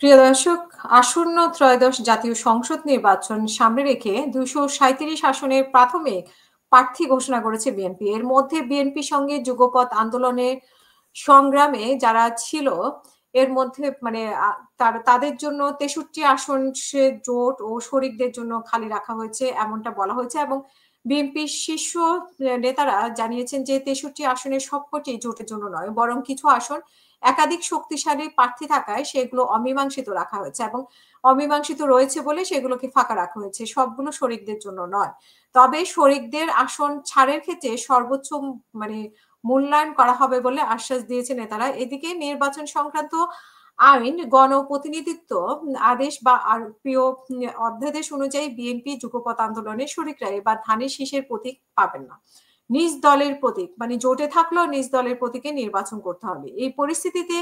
প্রিয় দর্শক, আসন্ন ত্রয়োদশ জাতীয় সংসদ নির্বাচন সামনে রেখে ২৩৭ আসনের প্রাথমিক প্রার্থী ঘোষণা করেছে বিএনপি। এর মধ্যে বিএনপির সঙ্গে যুগপৎ আন্দোলনের সংগ্রামে যারা ছিল, এর মধ্যে মানে তাদের জন্য ৬৩ আসন সে জোট ও শরিকদের জন্য খালি রাখা হয়েছে, এমনটা বলা হয়েছে। এবং বিএনপির শীর্ষ নেতারা জানিয়েছেন যে ৬৩ আসনের সবকটি জোটের জন্য নয়, বরং কিছু আসন একাধিক শক্তিশালী প্রার্থী থাকায় সেগুলো অমীমাংসিত রাখা হয়েছে এবং অমীমাংসিত রয়েছে বলে সেগুলোকে ফাঁকা রাখা হয়েছে। সবগুলো শরিকদের জন্য নয়। তবে শরিকদের আসন ছাড়ের ক্ষেত্রে সর্বোচ্চ মানে মূল্যায়ন করা হবে বলে আশ্বাস দিয়েছে নেতারা। এদিকে নির্বাচন সংক্রান্ত আইন, গণপ্রতিনিধিত্ব আদেশ বা আরপিও অধ্যাদেশ অনুযায়ী বিএনপি যুগপৎ আন্দোলনের শরিকরা এবার ধানের শীষের প্রতীক পাবেন না। নিজ দলের প্রতীক মানে জোটে থাকলেও নিজ দলের প্রতীকে নির্বাচন করতে হবে। এই পরিস্থিতিতে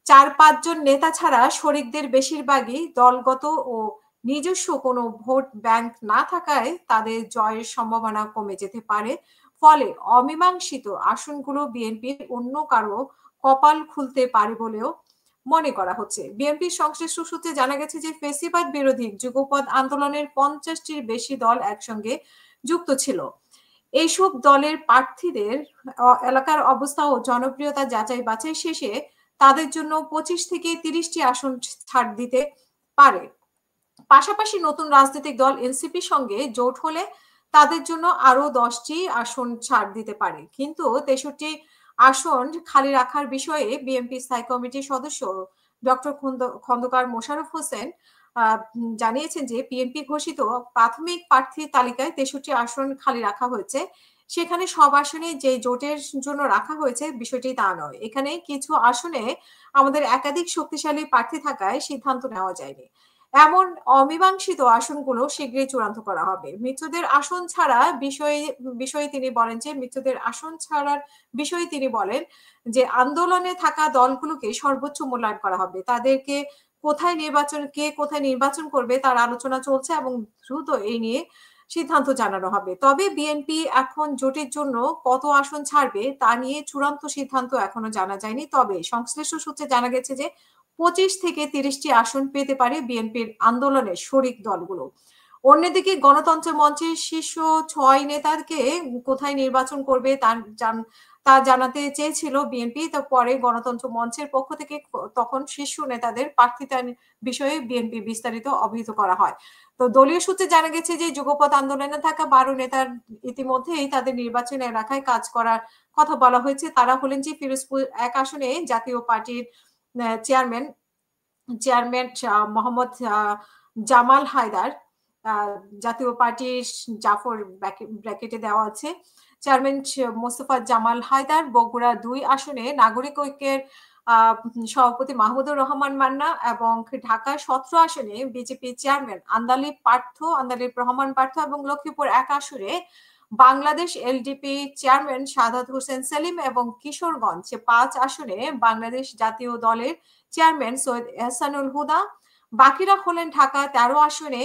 ৪-৫ জন নেতা ছাড়া শরিকদের বেশিরভাগই দলগত ও নিজস্ব কোনো ভোট ব্যাংক না থাকায় তাদের জয়ের সম্ভাবনা কমে যেতে পারে। ফলে অমীমাংসিত আসনগুলো বিএনপির অন্য কারো কপাল খুলতে পারে বলেও মনে করা হচ্ছে। বিএনপির সংশ্লিষ্ট সূত্রে জানা গেছে যে ফ্যাসিবাদ বিরোধী যুগপৎ আন্দোলনের ৫০টির বেশি দল একসঙ্গে যুক্ত ছিল। এইসব দলের প্রার্থীদের এলাকার অবস্থা ও জনপ্রিয়তা যাচাই বাছাই শেষে তাদের জন্য ২৫ থেকে ৩০টি আসন ছাড় দিতে পারে। পাশাপাশি নতুন রাজনৈতিক দল এনসিপির সঙ্গে জোট হলে তাদের জন্য আরো ১০টি আসন ছাড় দিতে পারে। কিন্তু ৬৩ আসন খালি রাখার বিষয়ে বিএনপি স্থায়ী কমিটির সদস্য ডক্টর খন্দকার মোশাররফ হোসেন জানিয়েছেন যে বিএনপি ঘোষিত প্রাথমিক প্রার্থীর তালিকায় ৬৩ আসন খালি রাখা হয়েছে। সেখানে সব আসনে যে জোটের জন্য রাখা হয়েছে বিষয়টি তা নয়। এখানে কিছু আসনে আমাদের একাধিক শক্তিশালী প্রার্থী থাকায় সিদ্ধান্ত নেওয়া যায়নি। এমন অমীমাংসিত আসনগুলো শীঘ্রই চূড়ান্ত করা হবে। মৃতদের আসন ছাড়া বিষয়ে তিনি বলেন যে আন্দোলনে থাকা দলগুলোকে সর্বোচ্চ মূল্যায়ন করা হবে। তাদেরকে কোথায় নির্বাচন করবে তার আলোচনা চলছে এবং দ্রুত এই নিয়ে সিদ্ধান্ত জানানো হবে। তবে বিএনপি এখন জোটের জন্য কত আসন ছাড়বে তা নিয়ে চূড়ান্ত সিদ্ধান্ত এখনো জানা যায়নি। তবে সংশ্লিষ্ট সূত্রে জানা গেছে যে ২৫ থেকে ৩০টি আসন পেতে পারে বিএনপির আন্দোলনের শরিক দলগুলো। অন্যদিকে গণতন্ত্র মঞ্চের শীর্ষ ৬ নেতাকে কোথায় নির্বাচন করবে তা জানাতে চেয়েছিল বিএনপি। তো পরে গণতন্ত্র মঞ্চের পক্ষ থেকে তখন শীর্ষ নেতাদের প্রার্থিতা বিষয়ে বিএনপি বিস্তারিত অবহিত করা হয়। তো দলীয় সূত্রে জানা গেছে যে যুগপৎ আন্দোলনে থাকা ১২ নেতার ইতিমধ্যেই তাদের নির্বাচনী এলাকায় কাজ করার কথা বলা হয়েছে। তারা হলেন যে ফিরোজপুর ১ আসনে জাতীয় পার্টির চেয়ারম্যান মোহাম্মদ জামাল হায়দার, জাতীয় পার্টির জাফর ব্র্যাকেটে দেওয়া আছে, চেয়ারম্যান মোস্তফা জামাল হায়দার। বগুড়া ২ আসনে নাগরিক ঐক্যের সভাপতি মাহমুদুর রহমান মান্না এবং ঢাকা ১৭ আসনে বিজেপি চেয়ারম্যান আন্দালিব রহমান পার্থ এবং লক্ষ্মীপুর ১ আসনে বাংলাদেশ এলডিপি চেয়ারম্যান সাদাত হোসেন সেলিম এবং কিশোরগঞ্জ ৫ আসনে বাংলাদেশ জাতীয় দলের চেয়ারম্যান সৈয়দ এহসানুল হুদা। বাকিরা হলেন ঢাকা ১৩ আসনে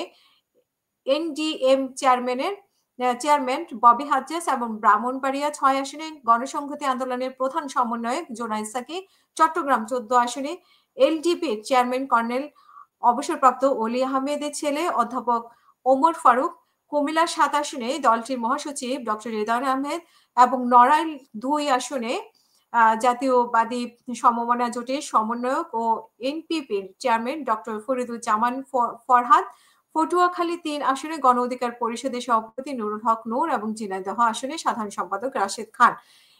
এনডিএম চেয়ারম্যান ববি হাজ্জাজ এবং ব্রাহ্মণবাড়িয়া ৬ আসনে গণসংহতি আন্দোলনের প্রধান সমন্বয়ক জোনায়েদ সাকি, চট্টগ্রাম ১৪ আসনে এলডিপির চেয়ারম্যান কর্নেল অবসরপ্রাপ্ত অলি আহমেদের ছেলে অধ্যাপক ওমর ফারুক, কুমিল্লা ৭ আসনে দলটির মহাসচিব ডক্টর রিদওয়ান আহমেদ এবং নড়াইল ২ আসনে জাতীয়বাদী সমমনা জোটের সমন্বয়ক ও এনপিপির চেয়ারম্যান ডক্টর ফরিদুজ্জামান ফরহাদ, পটুয়াখালী ৩ আসনে গণ অধিকার পরিষদের সভাপতি নুরুল হক নূর এবং ঝিনাইদহ আসনে সাধারণ সম্পাদক রাশেদ খান।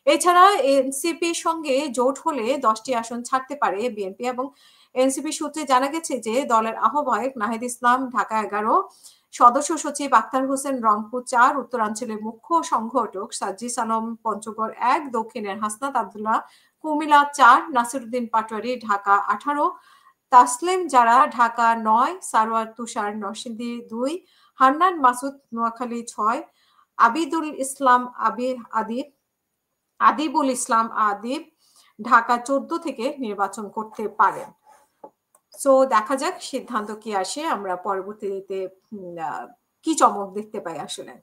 এছাড়া এনসিপির সঙ্গে জোট হলে ১০টি আসন ছাড়তে পারে বিএনপি এবং এনসিপি সূত্রে জানা গেছে যে দলের আহ্বায়ক নাহিদ ইসলাম ঢাকা ১১, সদস্য সচিব আক্তার হোসেন রংপুর ৪, উত্তরাঞ্চলের মুখ্য সংগঠক সাজ্জিস আলম পঞ্চগড় ১, দক্ষিণের হাসনাত আব্দুল্লাহ কুমিল্লা ৪, নাসিরউদ্দিন পাটোয়ারি ঢাকা ১৮, তাসলিম জারা ঢাকা ৯, সারোয়ার তুষার নরসিংদী ২, হান্নান মাসুদ নোয়াখালী ৬, আদিবুল ইসলাম আদিব ঢাকা ১৪ থেকে নির্বাচন করতে পারেন। সো দেখা যাক সিদ্ধান্ত কি আসে, আমরা পরবর্তীতে কি চমক দেখতে পাই আসলে।